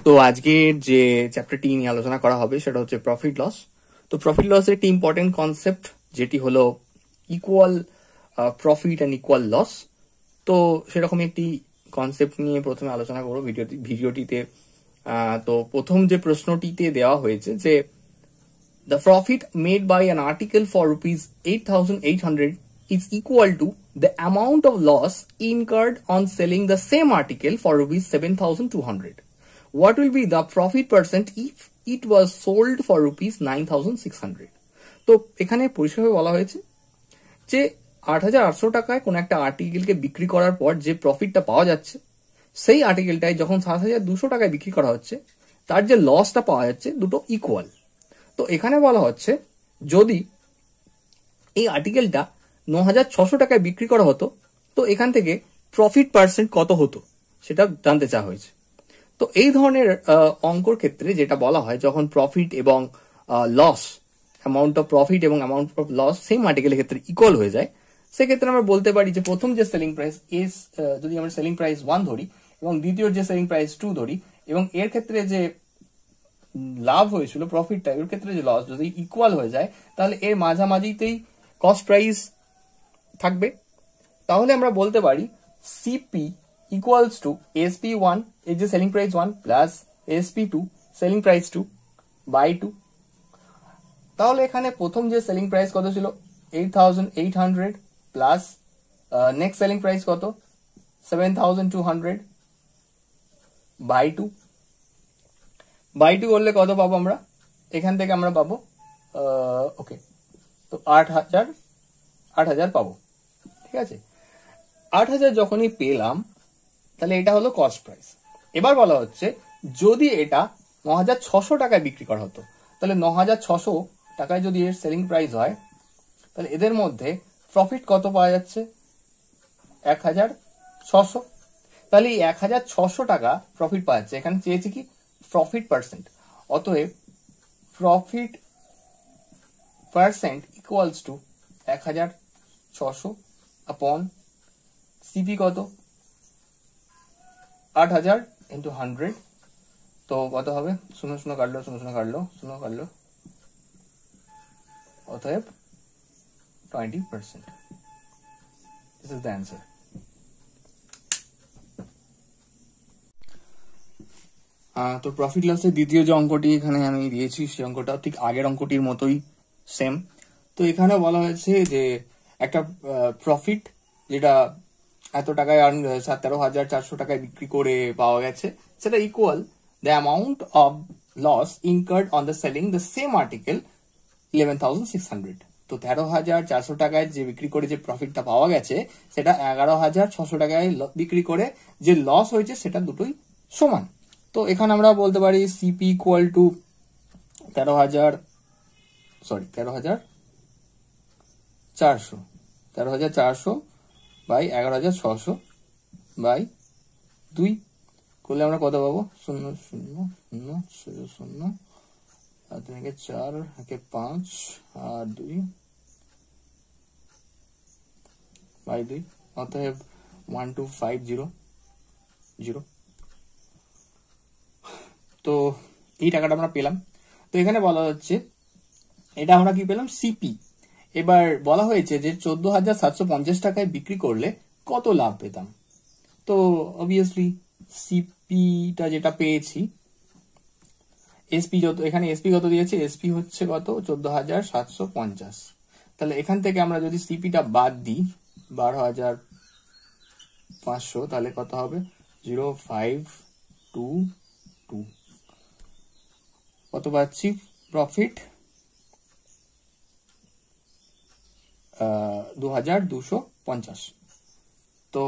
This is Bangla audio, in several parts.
তো আজকের যে চ্যাপ্টারটি নিয়ে আলোচনা করা হবে সেটা হচ্ছে প্রফিট লস। তো প্রফিট লসের একটি ইম্পর্টেন্ট কনসেপ্ট যেটি হলো equal profit and equal loss. তো সেরকমই একটি কনসেপ্ট নিয়ে প্রথমে আলোচনা করবো ভিডিওটিতে। তো প্রথম যে প্রশ্নটিতে দেওয়া হয়েছে যে the profit made by an article for rupees 8,800 is equal to the amount of loss incurred on selling the same article for rupees 7,200. What will be the profit percent if it was sold for rupees 9,600? তো এখানে পরিষ্কারভাবে বলা হয়েছে যে 8,800 টাকায় কোন একটা আর্টিকেলকে বিক্রি করার পর যে প্রফিটটা পাওয়া যাচ্ছে সেই আর্টিকেলটাই যখন 7,200 টাকায় বিক্রি করা হচ্ছে তার যে লসটা পাওয়া যাচ্ছে দুটো ইকুয়াল। তো এখানে বলা হচ্ছে যদি এই আর্টিকেলটা 9,600 টাকায় বিক্রি করা হতো তো এখান থেকে প্রফিট পার্সেন্ট কত হতো সেটা জানতে চাওয়া হয়েছে। তো এই ধরনের অঙ্কর ক্ষেত্রে যেটা বলা হয় যখন প্রফিট এবং লস, অ্যামাউন্ট অফ প্রফিট এবং অ্যামাউন্ট অফ লস সেম আর্টিকেলের ক্ষেত্রে ইকুয়াল হয়ে যায়, সেক্ষেত্রে আমরা বলতে পারি যে প্রথম যে সেলিং প্রাইস এস, যদি আমরা সেলিং প্রাইস 1 ধরি এবং দ্বিতীয় যে সেলিং প্রাইস 2 ধরি এবং এর ক্ষেত্রে যে লাভ হয়েছিল প্রফিটটা এর ক্ষেত্রে যে লস যদি ইকুয়াল হয়ে যায় তাহলে এর মাঝামাঝিতেই কস্ট প্রাইস থাকবে। তাহলে আমরা বলতে পারি সিপি ইকুয়ালস টু এসপি 1 এর যে selling price 1 plus SP 2 selling price 2 by 2। তাহলে এখানে প্রথম যে সেলিং প্রাইস কত ছিল 8,800 প্লাস নেক্সট সেলিং প্রাইস কত 7,200 বাই 2 বাই 2 করলে কত পাবো আমরা, এখান থেকে আমরা পাবো ওকে তো 8,000 পাবো। ঠিক আছে, 8,000 যখনই পেলাম তাহলে এটা হলো কস্ট প্রাইস। এবার বলা হচ্ছে যদি এটা 9,600 টাকায় বিক্রি করা হতো তাহলে 9,600 টাকায় যদি এর সেলিং প্রাইস হয় তাহলে এদের মধ্যে প্রফিট কত পাওয়া যাচ্ছে 1,600। তাহলে এই 1,600 টাকা প্রফিট পাওয়া যাচ্ছে, এখানে চেয়েছি কি প্রফিট পার্সেন্ট, অতএব প্রফিট পার্সেন্ট ইকুয়ালস টু 1,600 আপন সিপি কত 8,000 ইন্টু 100। তো কত হবে 0 কাটলো অতএব 20%। This is the answer. তো প্রফিট লসের দ্বিতীয় যে অঙ্কটি এখানে আমি দিয়েছি সেই অঙ্কটা ঠিক আগের অঙ্কটির মতোই সেম। তো এখানে বলা হয়েছে যে একটা প্রফিট যেটা এত টাকায় 13,400 টাকায় বিক্রি করে পাওয়া গেছে সেটা equal the amount of loss incurred on the selling the same article 11,600। তো 13,400 টাকায় যে বিক্রি করে যে প্রফিটটা পাওয়া গেছে সেটা 11,600 টাকায় বিক্রি করে যে লস হয়েছে সেটা দুটোই সমান। তো এখানে আমরা বলতে পারি CP equal to 13,400 by 11,600 by 2 করলে আমরা কত পাবো 0 0 0 0 আর 4 5 আর 2 বাই 2 অতএব 1250। তো এই টাকাটা আমরা পেলাম। তো এখানে বলা হচ্ছে এটা আমরা কি পেলাম সিপি। এবার বলা হয়েছে যে 14,750 টাকায় বিক্রি করলে কত লাভ পেতাম। তো অবভিয়াসলি সিপিটা যেটা পেয়েছি এসপি যত, এখানে এসপি কত দিয়েছে, এসপি হচ্ছে কত 14,750। তাহলে এখান থেকে আমরা যদি সিপিটা বাদ দিই 12,500 তাহলে কত হবে 0,522। কত পাচ্ছি প্রফিট 2,250। তো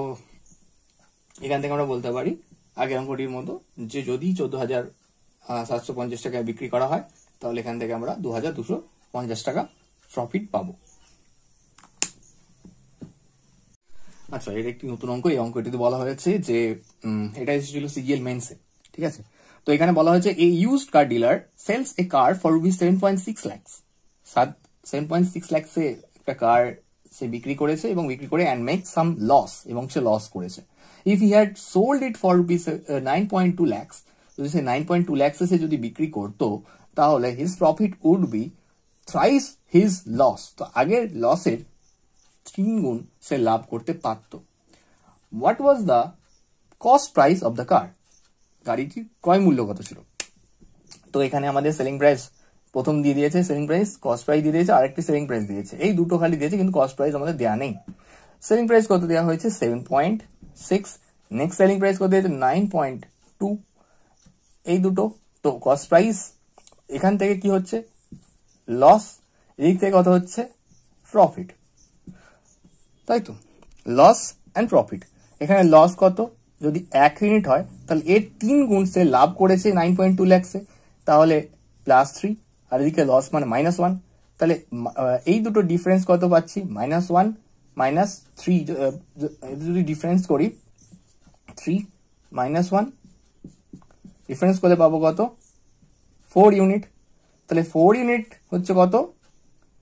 এখান থেকে আমরা বলতে পারি আগের অঙ্কটির মতো যে যদি 14,750 টাকায় বিক্রি করা হয় তাহলে এখান থেকে আমরা 2,250 টাকা প্রফিট পাবো। আচ্ছা, এর একটি নতুন অঙ্ক, এই অঙ্কটিতে বলা হয়েছে যে এটা এসেছিল সিজিএল মেন্সে। ঠিক আছে, তো এখানে বলা হয়েছে a used car dealer sells a car for rupees 7.6 lakhs। 7.6 lakhs এ একটা কার সে বিক্রি করেছে এবং বিক্রি করে and make some loss, এবং সে লস করেছে। If he had sold it for rupees 9.2 lakhs, যদি সে 9.2 lakhs সে যদি বিক্রি করতো তাহলে his profit would be thrice his loss. তো আগের লসের 3 গুণ সে লাভ করতে পারত। What was the cost price of the car? গাড়িটির ক্রয় মূল্য কত ছিল? তো এখানে আমাদের সেলিং প্রাইস প্রথম দিয়ে দিয়েছে, সেলিং প্রাইস, কস্ট প্রাইস দিয়ে দিয়েছে, আরেকটি সেলিং প্রাইস দিয়েছে। এই দুটো খালি দিয়েছে, কিন্তু কস্ট প্রাইস আমাদের দেওয়া নেই। সেলিং প্রাইস কত দেওয়া হয়েছে? 7.6। নেক্সট সেলিং প্রাইস কত দিয়েছে? 9.2। এই দুটো। তো কস্ট প্রাইস এখান থেকে কি হচ্ছে? লস। এদিক থেকে কত হচ্ছে? প্রফিট। তাই তো, লস অ্যান্ড প্রফিট। এখানে লস কত? যদি 1 ইউনিট হয় তাহলে এর 3 গুণ সে লাভ করেছে 9.2 lakhs, তাহলে +3, আর এদিকে লস মানে -1। তাহলে এই দুটো ডিফারেন্স কত পাচ্ছি? -1 -3। যদি ডিফারেন্স করি 3 -1 ডিফারেন্স করে পাবো কত? 4 ইউনিট। তাহলে 4 ইউনিট হচ্ছে কত?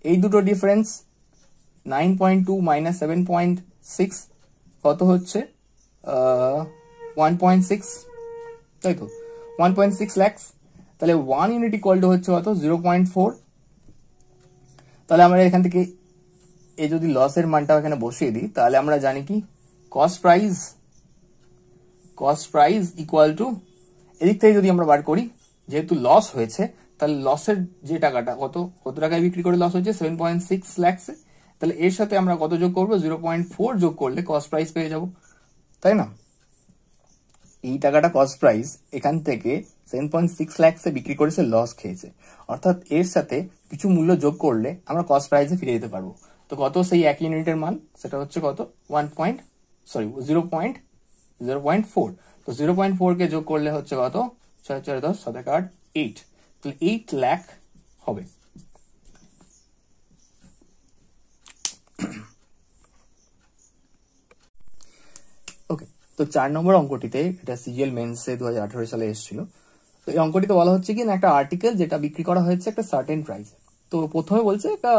এই দুটো ডিফারেন্স 9.2 - 7.6 কত হচ্ছে? 1.6, তাই তো, 1.6 lakhs। তাহলে 1 ইউনিট ইকুয়াল টু হচ্ছে কত? 0.4। তাহলে আমরা এখান থেকে এই যদি লসের মানটা এখানে বসিয়ে দিই তাহলে আমরা জানি কি কস্ট প্রাইস ইকুয়াল টু, এদিক থেকে যদি আমরা বার করি, যেহেতু লস হয়েছে তাহলে লসের যে টাকাটা কত টাকায় বিক্রি করে লস হয়েছে? 7.6 lakhs। তাহলে এর সাথে আমরা কত যোগ করবো? 0.4 যোগ করলে কস্ট প্রাইস পেয়ে যাব, তাই না? এই টাকাটা কস্ট প্রাইস, এখান থেকে 7.6 lakhs বিক্রি করেছে, লস খেয়েছে, অর্থাৎ এর সাথে কিছু মূল্য যোগ করলে আমরা কস্ট প্রাইসে ফিরে যেতে পারবো। তো কত সেই 1 ইউনিটের মান? সেটা হচ্ছে কত? 0.4। তো 0.4 কে যোগ করলে হচ্ছে কত? 6 4 10 7 8 8। তাহলে 8 লাখ হবে। ওকে, তো 4 নম্বর অঙ্কটিতে, এটা সিজিএল মেন্সে 2018 সালে এসেছিল। তো এই অঙ্কটিতে বলা হচ্ছে কি না, একটা আর্টিকেল যেটা বিক্রি করা হয়েছে একটা সার্টেন প্রাইসে। তো প্রথমে বলছে একটা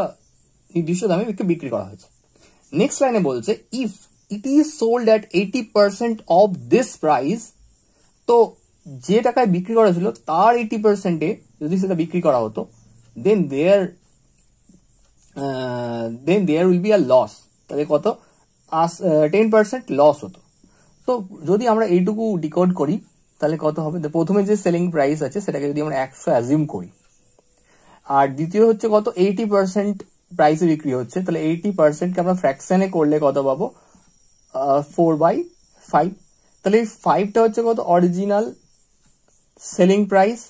নির্দিষ্ট দামে বিক্রি করা হয়েছে। নেক্সট লাইনে বলছে if it is sold at 80% of this price. তো যে টাকায় বিক্রি করা ছিল তার 80%-এ যদি সেটা বিক্রি করা হতো, then there will be a loss. তাহলে কত? 10% লস হতো। তো যদি আমরা এইটুকু ডিকোড করি তাহলে কত হবে? প্রথমে যে সেলিং প্রাইস আছে সেটাকে যদি আমরা 100 অ্যাজিউম করি, আর দ্বিতীয় হচ্ছে কত? 80% প্রাইসে বিক্রি হচ্ছে, তাহলে 80% কে আমরা ফ্র্যাকশনে করলে কত পাবো? 4/5। তাহলে এই 5টা হচ্ছে কত? অরিজিনাল সেলিং প্রাইস,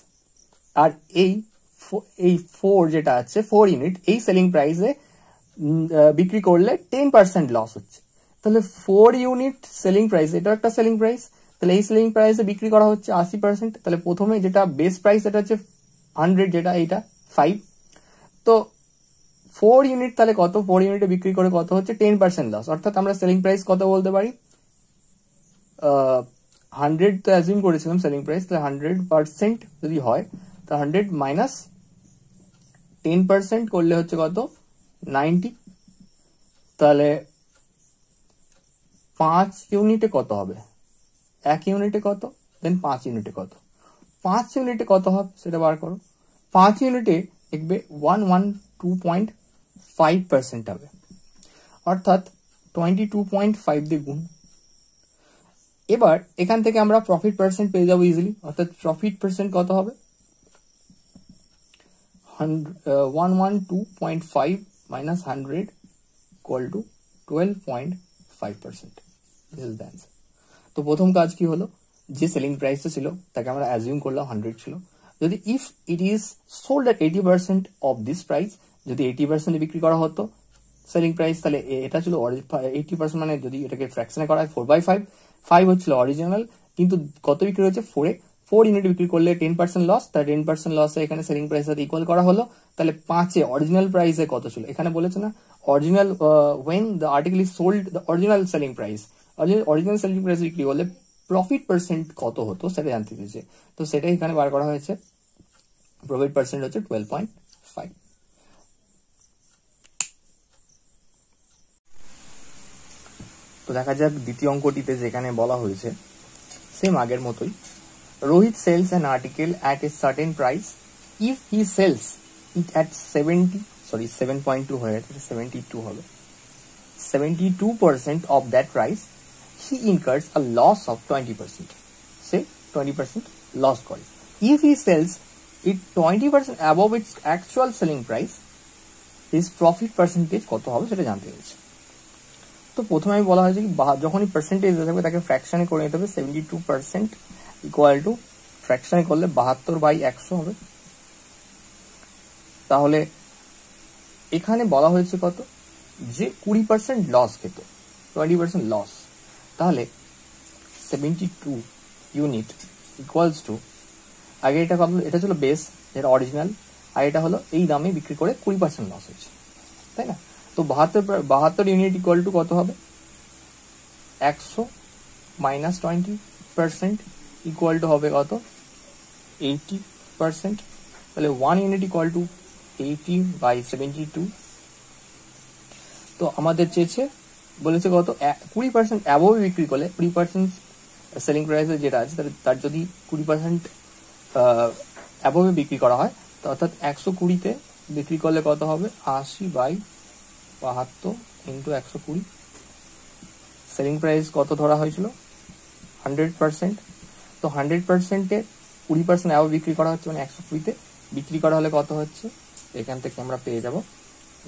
আর এই 4 যেটা আছে 4 ইউনিট, এই সেলিং প্রাইসে বিক্রি করলে 10% লস হচ্ছে। তাহলে 4 ইউনিট সেলিং প্রাইস, এটা একটা সেলিং প্রাইস, তাহলে এই সেলিং প্রাইসে বিক্রি করা হচ্ছে 80%। তাহলে প্রথমে যেটা বেস প্রাইস এটা হচ্ছে 100, যেটা এইটা 5। তো 4 ইউনিট তাহলে কত? 4 ইউনিটে বিক্রি করে কত হচ্ছে? 10% লস। অর্থাৎ আমরা সেলিং প্রাইস কত বলতে পারি? 100 তো অ্যাজিউম করেছিলাম সেলিং প্রাইস, তাহলে 100% যদি হয় তা 100 মাইনাস 10% করলে হচ্ছে কত? 90। তাহলে 5 ইউনিটে কত হবে? 1 ইউনিটে কত? দেন 5 ইউনিটে কত? 5 ইউনিটে কত হবে সেটা বার করো। 5 ইউনিটে দেখবে 112.5% হবে, অর্থাৎ 22.5 দিয়ে গুণ। এবার এখান থেকে আমরা প্রফিট পার্সেন্ট পেয়ে যাবো ইজিলি, অর্থাৎ প্রফিট পার্সেন্ট কত হবে? 112.5 minus 100 equal to 12.5%. This is the answer. তো প্রথম কাজ কি হলো? যে সেলিং প্রাইসটা ছিল তাকে আমরা অ্যাজিউম করলাম 100 ছিল। যদি if it is sold at 80% of this price, যদি 80% বিক্রি করা হতো সেলিং প্রাইস, তাহলে এটা ছিল 80%, মানে যদি এটাকে ফ্র্যাকশনে করা হয় 4/5, 5 হচ্ছিল অরিজিনাল, কিন্তু কত বিক্রি হয়েছে? 4 ইউনিট বিক্রি করলে 10% লস, তার 10% লসে এখানে সেলিং প্রাইস সাথে ইকুয়াল করা হলো। তাহলে 5-এ অরিজিনাল প্রাইসে কত ছিল? এখানে বলেছে না original, when the article is sold the original selling price, original selling price বিক্রি করলে প্রফিট পার্সেন্ট কত হতো সেটা জানতে দিয়েছে। তো সেটাই এখানে বার করা হয়েছে। প্রফিট পার্সেন্ট হচ্ছে 12.5। তো দেখা যাক দ্বিতীয় অঙ্কটিতে, যেখানে বলা হয়েছে সেম আগের মতোই, Rohit sells an article at a certain price. If he sells it at 7.2 হয়ে গেছে, 72 হবে, 72% of that price, he incurs a loss of 20%. Say 20% loss করে. If he sells it 20% above its actual selling price, his profit percentage কত হবে সেটা জানতে চাইছে। তো প্রথমে আমি বলা হয়েছে কি যখনই পার্সেন্টেজ থাকবে তাকে ফ্র্যাকশনে করে নিতে হবে। 72% ইকুয়াল টু ফ্র্যাকশনে করলে 72/100 হবে। তাহলে এখানে বলা হয়েছে কত, যে 20% লস খেত, 20% লস। তাহলে 72 ইউনিট ইকুয়ালস টু, আগে এটা কত, এটা ছিল বেস, যেটা অরিজিনাল, আর এটা হলো এই দামে বিক্রি করে 20% লস হয়েছে, তাই না? তো 72 ইউনিট ইকুয়াল টু কত হবে, 100 মাইনাস 20% ইকুয়াল টু হবে কত, 80%। তাহলে 1 ইউনিট ইকুয়াল টু 80/72। তো আমাদের চেয়েছে, বলেছে কত, 20% অ্যাবোভ বিক্রি করলে, 20% সেলিং প্রাইসে যেটা আছে তার যদি 20% অ্যাবোভে বিক্রি করা হয়, তো অর্থাৎ 120-তে বিক্রি করলে কত হবে, 80/72 ইন্টু 120। সেলিং প্রাইস কত ধরা হয়েছিল, 100%। তো 100%-এ 20% অ্যাবোভ বিক্রি করা হচ্ছে, মানে 120-তে বিক্রি করা হলে কত হচ্ছে, এখান থেকে আমরা পেয়ে যাব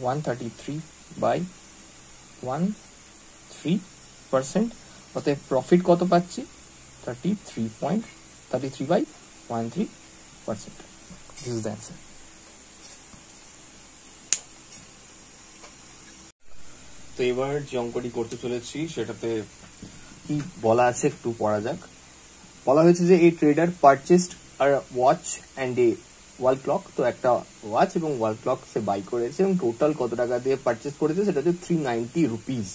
133/13%। অতএব প্রফিট কত পাচ্ছি, 33/13%। This is the answer. তো এবার যে অঙ্কটি করতে চলেছি সেটাতে কি বলা আছে একটু পড়া যাক। বলা হয়েছে যে এই trader purchased a watch and a wall clock. তো একটা ওয়াচ এবং ওয়াল ক্লক সে বাই করেছে এবং টোটাল কত টাকা দিয়ে পারচেস করেছে সেটা হচ্ছে 390 rupees,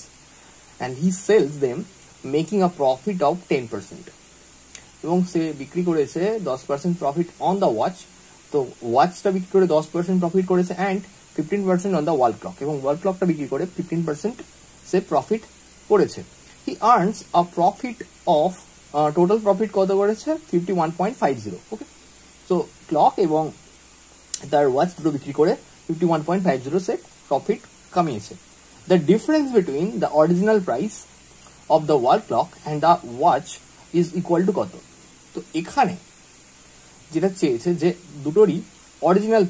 and he sells them making a profit of 10%। এবং সে বিক্রি করেছে 10% প্রফিট অন দ্য ওয়াচ। তো ওয়াচটা বিক্রি করে 10% প্রফিট করেছে, and 15% on the wall clock, এবং ওয়াল ক্লকটা বিক্রি করে 15% সে প্রফিট করেছে। হি earns a profit of, total profit কত করেছে, 51.50। ওকে, তো ক্লক এবং তার ওয়াচ দুটো বিক্রি করে 51.50 সে প্রফিট কামিয়েছে। The difference between the original price of the wall clock and the watch is equal to কত। তো এখানে যেটা চেয়েছে যে দুটোরই অরিজিনাল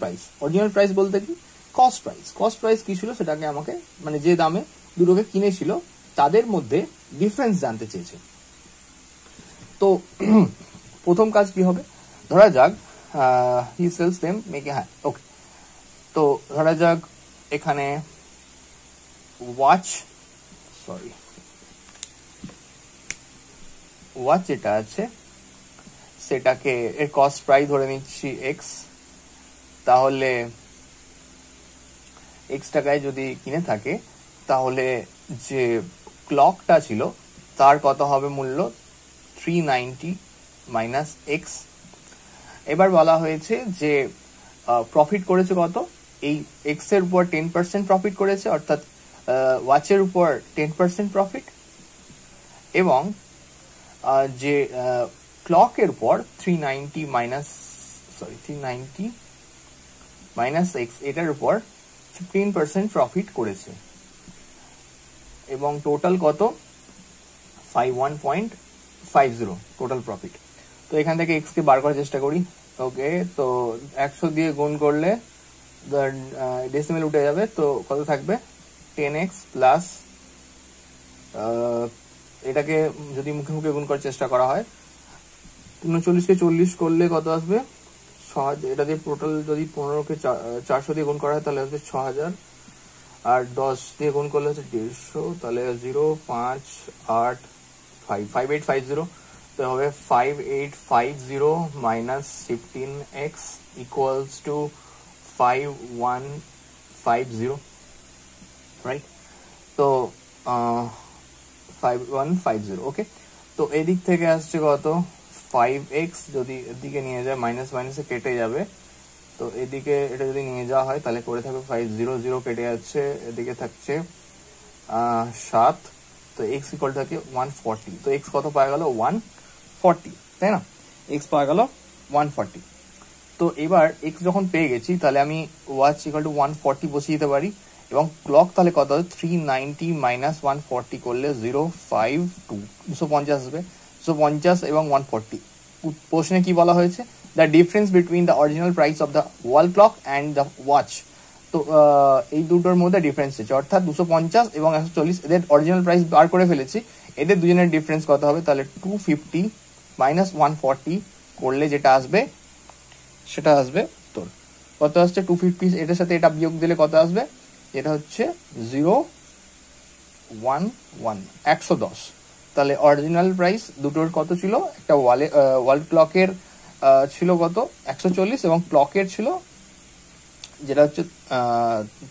প্রাইস বলতে কি, কস্ট প্রাইস কি ছিল সেটাকে আমাকে, মানে যে দামে দুটোকে কিনেছিল তাদের মধ্যে ডিফারেন্স জানতে চেয়েছে। তো প্রথম কাজ কি হবে, ধরা যাক হি সেলস দেম মেকিং, হ্যাঁ ওকে, তো ধরা যাক এখানে ওয়াচ যেটা আছে সেটাকে এর কস্ট প্রাইস ধরে নিচ্ছি এক্স। তাহলে এক্স টাকায় যদি কিনে থাকে তাহলে যে ক্লকটা ছিল তার কত হবে মূল্য, 390 মাইনাস এক্স। এবার বলা হয়েছে যে প্রফিট করেছে কত, এই এক্স এর উপর 10% প্রফিট করেছে, অর্থাৎ ওয়াচের উপর 10% প্রফিট, এবং যে ক্লকের উপর 390 মাইনাস এক্স, এটার উপর 15% প্রফিট করেছে, এবং টোটাল কত, 51.50 টোটাল প্রফিট। তো এখান থেকে এক্স কে বার করার চেষ্টা করি। ওকে, তো 100 দিয়ে গুণ করলে ডেসিমেল উঠে যাবে, তো কত থাকবে, 10x প্লাস, এটাকে যদি মুখে মুখে গুণ করার চেষ্টা করা হয়, 39কে 40 করলে কত আসবে, 6000। এটা দিয়ে টোটাল যদি 15কে 400 দিয়ে গুণ করা হয় তাহলে হচ্ছে 6000, আর 10 দিয়ে গুণ করলে হচ্ছে 150, তাহলে 5850, তো হবে 5850 minus 15x equals to 5150, right? তো 5150, ওকে। তো এদিক থেকে আসছে কত, 5x, যদি এদিকে নিয়ে যায় মাইনাস মাইনাসে কেটে যাবে, তো এদিকে এটা যদি নিয়ে যাওয়া হয় তাহলে করে থাকবে 500 কেটে যাচ্ছে, এদিকে থাকছে 7, তো x ইকুয়াল থাকে 140। তো x কত পাওয়া গেল, 140, তাই না? এক্স পাওয়া গেল 140। তো এবার এক্স যখন পেয়ে গেছি তাহলে আমি ওয়াচ ইকুয়াল টু 140 বসিয়ে দিতে পারি, এবং ক্লক তাহলে কত হবে 390 মাইনাস 140 করলে 052 250 আসবে। 250 এবং 140 প্রশ্নে কি বলা হয়েছে, the difference between the original price of the wall clock and the watch. তো এই দুটোর মধ্যে ডিফারেন্স আছে, অর্থাৎ 250 এবং 140 এদের অরিজিনাল প্রাইস বার করে ফেলেছি, এদের দুজনের ডিফারেন্স কত হবে, তাহলে 250 মাইনাস 140 করলে যেটা আসবে সেটা আসবে উত্তর কত আসছে 250, এটার সাথে এটা বিয়োগ দিলে কত আসবে, এটা হচ্ছে 110। তাহলে অরিজিনাল প্রাইস দুটোর কত ছিল, একটা ওয়াল ক্লকের ছিল কত 140 এবং ক্লকের ছিল যেটা হচ্ছে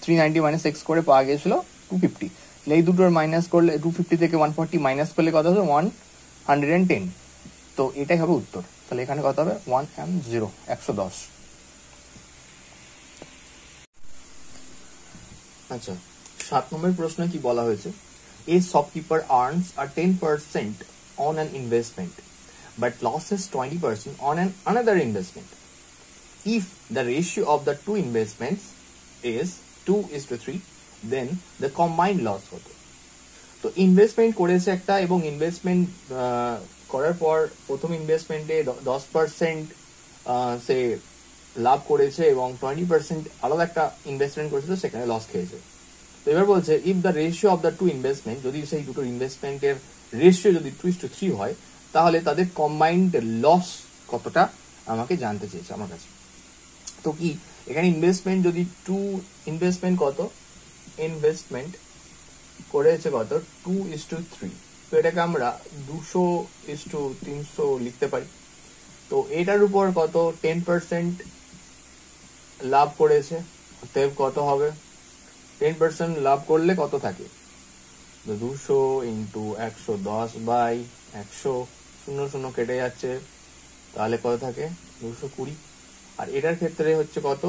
390 মাইনাস এক্স করে পাওয়া গিয়েছিল 250। এই দুটোর মাইনাস করলে 250 থেকে 140 মাইনাস করলে কত হবে 110। তো এটাই হবে উত্তর। তাহলে এখানে কত হবে 110 110। আচ্ছা, 7 নম্বর প্রশ্ন কি বলা হয়েছে, a shopkeeper earns a 10% on an investment but losses 20% on another investment. If the ratio of the two investments is 2:3, then the combined loss কত। তো ইনভেস্টমেন্ট করেছে একটা, এবং ইনভেস্টমেন্ট করার পর প্রথম ইনভেস্টমেন্টে 10% সে লাভ করেছে এবং 20% আলাদা একটা ইনভেস্টমেন্ট করেছে, তো সেখানে লস খেয়েছে। তো এবার বলছে if the ratio of the two investment, যদি সেই দুটো ইনভেস্টমেন্টের রেশিও যদি 2:3 হয়, তাহলে তাদের কম্বাইন্ড লস কতটা আমাকে জানতে চেয়েছে আমার কাছে। তো কি এখানে ইনভেস্টমেন্ট যদি ইনভেস্টমেন্ট কত, ইনভেস্টমেন্ট করেছে কত 2:3, তো এটাকে আমরা 200:300 লিখতে পারি। তো এটার উপর কত 10% লাভ করেছে, অতএব কত হবে 10% লাভ করলে কত থাকে, 200 ইন্টু 110 বাই 100, 0 কেটে যাচ্ছে, তাহলে কত থাকে 220। আর এটার ক্ষেত্রে হচ্ছে কত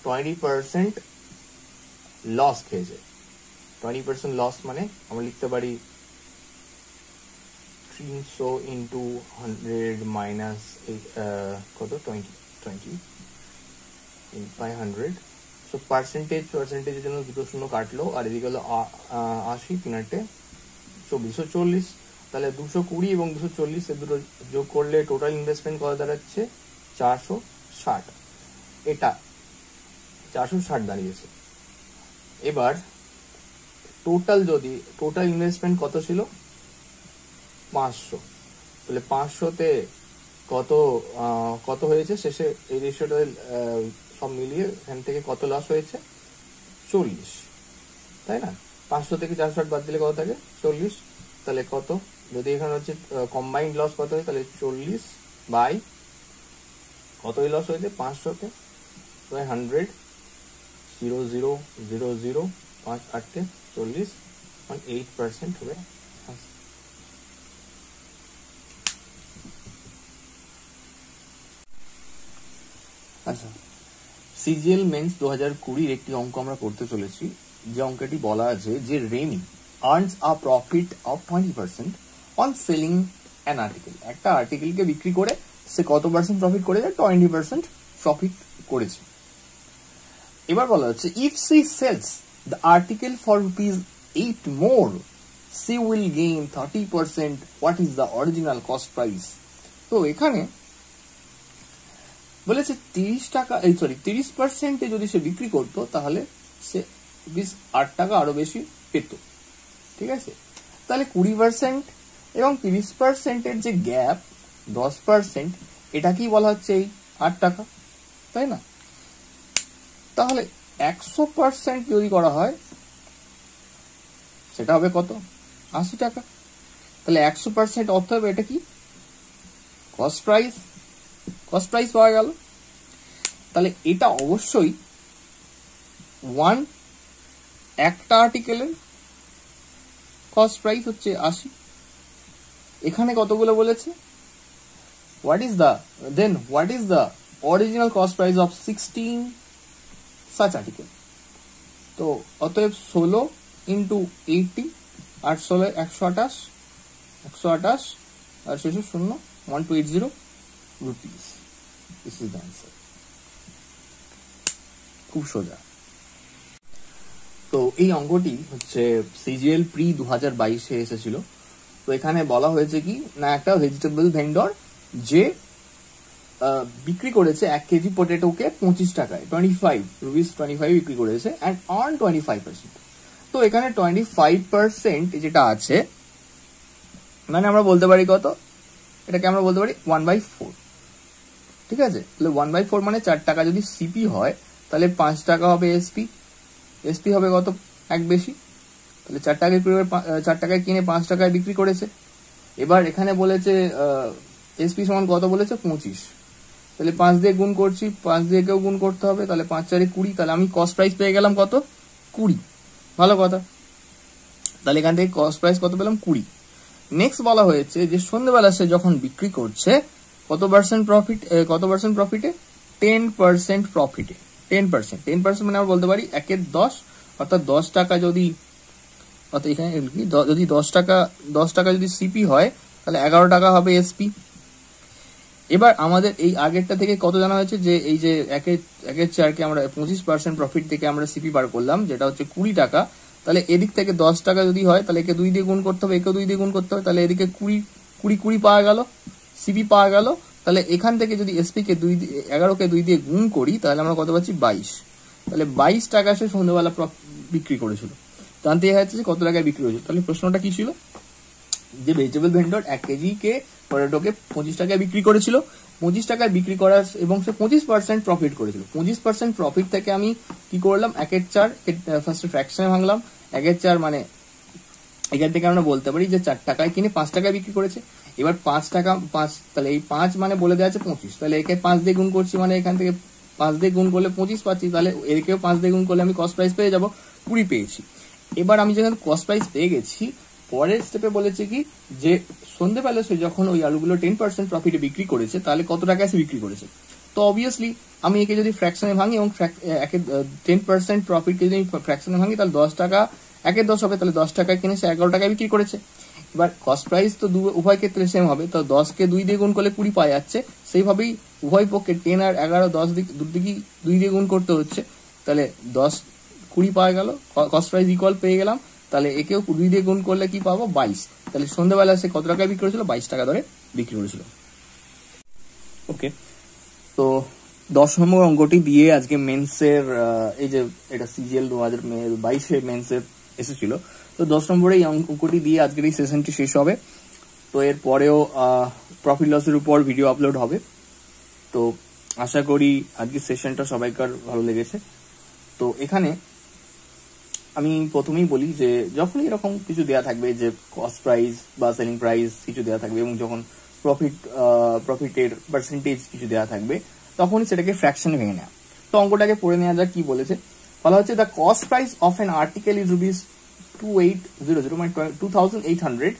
20% লস খেয়েছে। 20% লস মানে আমরা লিখতে পারি 300 ইন্টু 100 মাইনাস কত 20 বাই 100। সো পার্সেন্টেজের জন্য 2 শূন্য কাটলো, আর এদিকে হলো 80 3 2440। তাহলে 220 এবং 240 এর দুটো যোগ করলে টোটাল ইনভেস্টমেন্ট কত দাঁড়াচ্ছে 460। এটা 460 দাঁড়িয়েছে। এবার টোটাল ইনভেস্টমেন্ট কত ছিল 500, তাহলে 500তে কত হয়েছে শেষে এই রেশিওটা সব মিলিয়ে এখান থেকে কত লস হয়েছে 40, তাই না। 500 থেকে 460 বাদ দিলে কত থাকে 40। তাহলে কত, যদি এখানে হচ্ছে কম্বাইন্ড লস কত হয়, তাহলে 40 বাই কতই লস হয়েছে 500তে 100, 00 00 5 8 40, 8% হবে। আচ্ছা, সিজিএল মেন্স 2020 একটি অঙ্ক আমরা করতে চলেছি, যে অঙ্কটি বলা আছে যে Remi earns a profit of 20% on selling an article. একটা আর্টিকেলকে বিক্রি করে সে কত পার্সেন্ট প্রফিট করেছে, 20% প্রফিট করেছে। এবার বলা হচ্ছে if she sells the article for ₹8 more, she will gain 30%, what is the original cost price. তো এখানে বলেছে 30% যদি সে বিক্রি করতো তাহলে সে 8 টাকা আরো বেশি পেত, ঠিক আছে। তাহলে 20% এবং 30% যে গ্যাপ 10%, এটাকেই বলা হচ্ছে এই 8 টাকা, তাই না। তাহলে 100% যদি করা হয় সেটা হবে কত 80 টাকা। তাহলে 100% অর্থাৎ এটা কি কস্ট প্রাইস পাওয়া গেল। তাহলে এটা অবশ্যই একটা আর্টিকেলের কস্ট প্রাইস হচ্ছে 80। এখানে কতগুলো বলেছে, what is the original cost price of 16 such article। তো অতএব 16 ইন্টু 80, 8 16 128 আর শেষে 0 1280 rupees. This is the answer. খুব সোজা। তো এই অঙ্কটি হচ্ছে সিজিএল প্রি 2022 এসেছিল। তো এখানে বলা হয়েছে কি না, একটা ভেজিটেবল ভেন্ডর যে বিক্রি করেছে 1 কেজি পটেটোকে 25 টাকায় 25 রুপিস 25 বিক্রি করেছে অ্যান্ড আর্ন 25%। তো এখানে 25% যেটা আছে মানে আমরা বলতে পারি কত, এটাকে আমরা বলতে পারি 1/4। ঠিক আছে, তাহলে 1/4 মানে 4 টাকা যদি সিপি হয় তাহলে 5 টাকা হবে এসপি। এসপি হবে কত, এক বেশি, তাহলে 4 টাকায় 4 টাকায় কিনে 5 টাকায় বিক্রি করেছে। এবার এখানে বলেছে এসপি সমান কত বলেছে 25, তাহলে 5 দিয়ে গুণ করছি, 5 দিয়ে কেউ গুণ করতে হবে, তাহলে 5 4 20, তাহলে আমি কস্ট প্রাইস পেয়ে গেলাম কত 20। ভালো কথা, তাহলে এখান থেকে কস্ট প্রাইস কত পেলাম 20। নেক্সট বলা হয়েছে যে সন্ধ্যেবেলা সে যখন বিক্রি করছে কত পার্সেন্ট প্রফিট, কত পার্সেন্ট প্রফিটে, 10% প্রফিটে। 10% মানে আমরা বলতে পারি 1/10, অর্থাৎ 10 টাকা যদি, অর্থাৎ এখানে যদি 10 টাকা যদি সিপি হয় তাহলে 11 টাকা হবে এসপি। এবার আমাদের এই আগেরটা থেকে কত জানা হয়েছে যে এই যে 1/4 কে আমরা 25% প্রফিট থেকে আমরা সিপি বার করলাম, যেটা হচ্ছে 20 টাকা। তাহলে এদিক থেকে 10 টাকা যদি হয় তাহলে একে 2 দিয়ে গুণ করতে হবে, একেও 2 দিয়ে গুণ করতে হবে, তাহলে এদিকে 20 পাওয়া গেল, সিপি পাওয়া গেল। তাহলে এখান থেকে যদি এসপি কে 11কে 2 দিয়ে গুণ করি তাহলে আমরা কত পাচ্ছি 22। তাহলে 22 টাকা সে সন্ধ্যেবেলা বিক্রি করেছিল। জানতে যাচ্ছে যে কত টাকায় বিক্রি হয়েছিল। তাহলে প্রশ্নটা কি ছিল, যে ভেজিটেবল ভেন্ডর 1 কেজি কে পটেটোকে 25 টাকায় বিক্রি করেছিল, 25 টাকায় বিক্রি করার এবং সে 25% প্রফিট করেছিল। 25% প্রফিট থেকে আমি কি করলাম, 1/4 ফার্স্ট ফ্র্যাকশনে ভাঙলাম। 1/4 মানে এখান থেকে আমরা বলতে পারি যে 4 টাকায় কিনে 5 টাকায় বিক্রি করেছে। এবার 5 টাকা 5, তাহলে এই 5 মানে বলে দেওয়া আছে 25, তাহলে একে 5 দিয়ে গুণ করছি, মানে এখান থেকে 5 দিয়ে গুণ করলে 25 পাচ্ছি, তাহলে একেও 5 দিয়ে গুণ করলে আমি কস্ট প্রাইস পেয়ে যাবো 20 পেয়েছি। এবার আমি যখন কস্ট প্রাইস পেয়ে গেছি, পরের স্টেপে বলেছে কি যে সন্ধ্যেবেলা সে যখন ওই আলুগুলো 10% প্রফিটে বিক্রি করেছে তাহলে কত টাকায় সে বিক্রি করেছে। তো অবভিয়াসলি আমি একে যদি ফ্র্যাকশনে ভাঙি এবং 10% প্রফিটকে যদি ফ্র্যাকশনে ভাঙি তাহলে 10 টাকা 1/10 হবে, তাহলে 10 টাকায় কিনে সে 11 টাকায় বিক্রি করেছে। এবার কস্ট প্রাইস তো উভয় ক্ষেত্রে সেম হবে, তো 10 কে 2 দিয়ে গুণ করলে 20 পাওয়া যাচ্ছে। সেইভাবেই উভয় পক্ষে 10 আর 11 10 দুদিকে 2 দিয়ে গুণ করতে হচ্ছে, তাহলে 10 20 পাওয়া গেল, কস্ট প্রাইস ইকুয়াল পেয়ে গেলাম। তাহলে একেও 2 দিয়ে গুণ করলে কি পাবো 22। তাহলে সন্ধ্যাবেলা সে কত টাকায় বিক্রি করেছিল, 22 টাকা ধরে বিক্রি করেছিল। ওকে, তো 10 নম্বর অঙ্কটি দিয়ে আজকে মেন্সের এই যে এটা সিজিএল 2022 মেন্সের এসেছিল, তো 10 নম্বরে এই অঙ্কটি দিয়ে আজকের এই সেশনটি শেষ হবে। তো এর পরেও প্রফিট লসের উপর ভিডিও আপলোড হবে। তো আশা করি আজকের সেশনটা সবাইকার ভালো লেগেছে। তো এখানে আমি প্রথমেই বলি যে যখনই এরকম কিছু দেয়া থাকবে যে কস্ট প্রাইস বা সেলিং প্রাইস কিছু দেয়া থাকবে এবং যখন প্রফিটের পার্সেন্টেজ কিছু দেয়া থাকবে তখনই সেটাকে ফ্র্যাকশনে ভেঙে নেওয়া। তো অঙ্কটাকে পড়ে নেওয়া যাক কি বলেছে। বলা হচ্ছে the cost price of an article is ₹2800, মানে 2800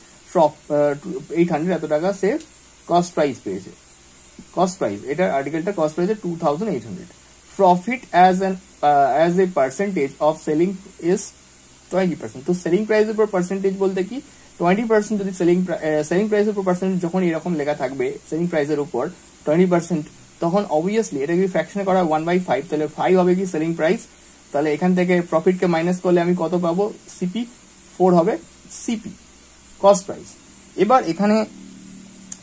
800 এত টাকা সে কস্ট প্রাইস পেয়েছে। কস্ট প্রাইস, এটা আর্টিকেলটা cost price 2800। Profit as a percentage of selling is 20%। তো সেলিং প্রাইসের উপর পার্সেন্টেজ বলতে কি 20% যদি সেলিং প্রাইসের উপর পার্সেন্টেজ যখন এরকম লেখা থাকবে সেলিং প্রাইসের উপর 20%, তখন অবভিয়াসলি এটা যদি ফ্র্যাকশনে করা 1/5, তাহলে 5 হবে কি সেলিং প্রাইস। তাহলে এখান থেকে প্রফিটকে মাইনাস করলে আমি কত পাবো, সিপি 4 হবে সিপি কস্ট প্রাইস। এবার এখানে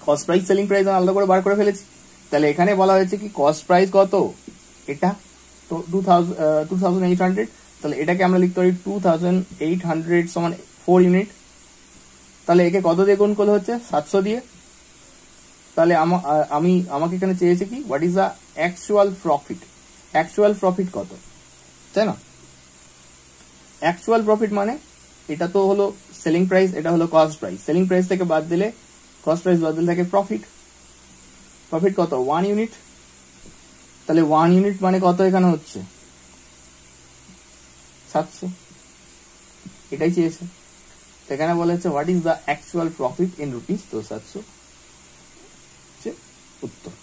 কস্ট প্রাইস সেলিং প্রাইস আলাদা করে বার করে ফেলেছি। তাহলে এখানে বলা হয়েছে কি কস্ট প্রাইস কত, এটা তো 2800, তাহলে এটাকে আমরা লিখতে পারি 2800 সমান 4 ইউনিট। তাহলে একে কত দিয়ে গুণ করলে হচ্ছে 700 দিয়ে। তাহলে আমাকে এখানে চেয়েছে কি what is the actual profit. Actual profit কত, তাই না? অ্যাকচুয়াল প্রফিট মানে এটা তো হলো সেলিং প্রাইস, এটা হলো কস্ট প্রাইস। সেলিং প্রাইস থেকে বাদ দিলে কস্ট প্রাইস বাদ দিলে থাকে প্রফিট। প্রফিট কত 1 ইউনিট। তাহলে 1 ইউনিট মানে কত এখানে হচ্ছে 700, এটাই চেয়েছে। এখানে বলা হচ্ছে what is the actual profit in rupees, তো 700 উত্তর।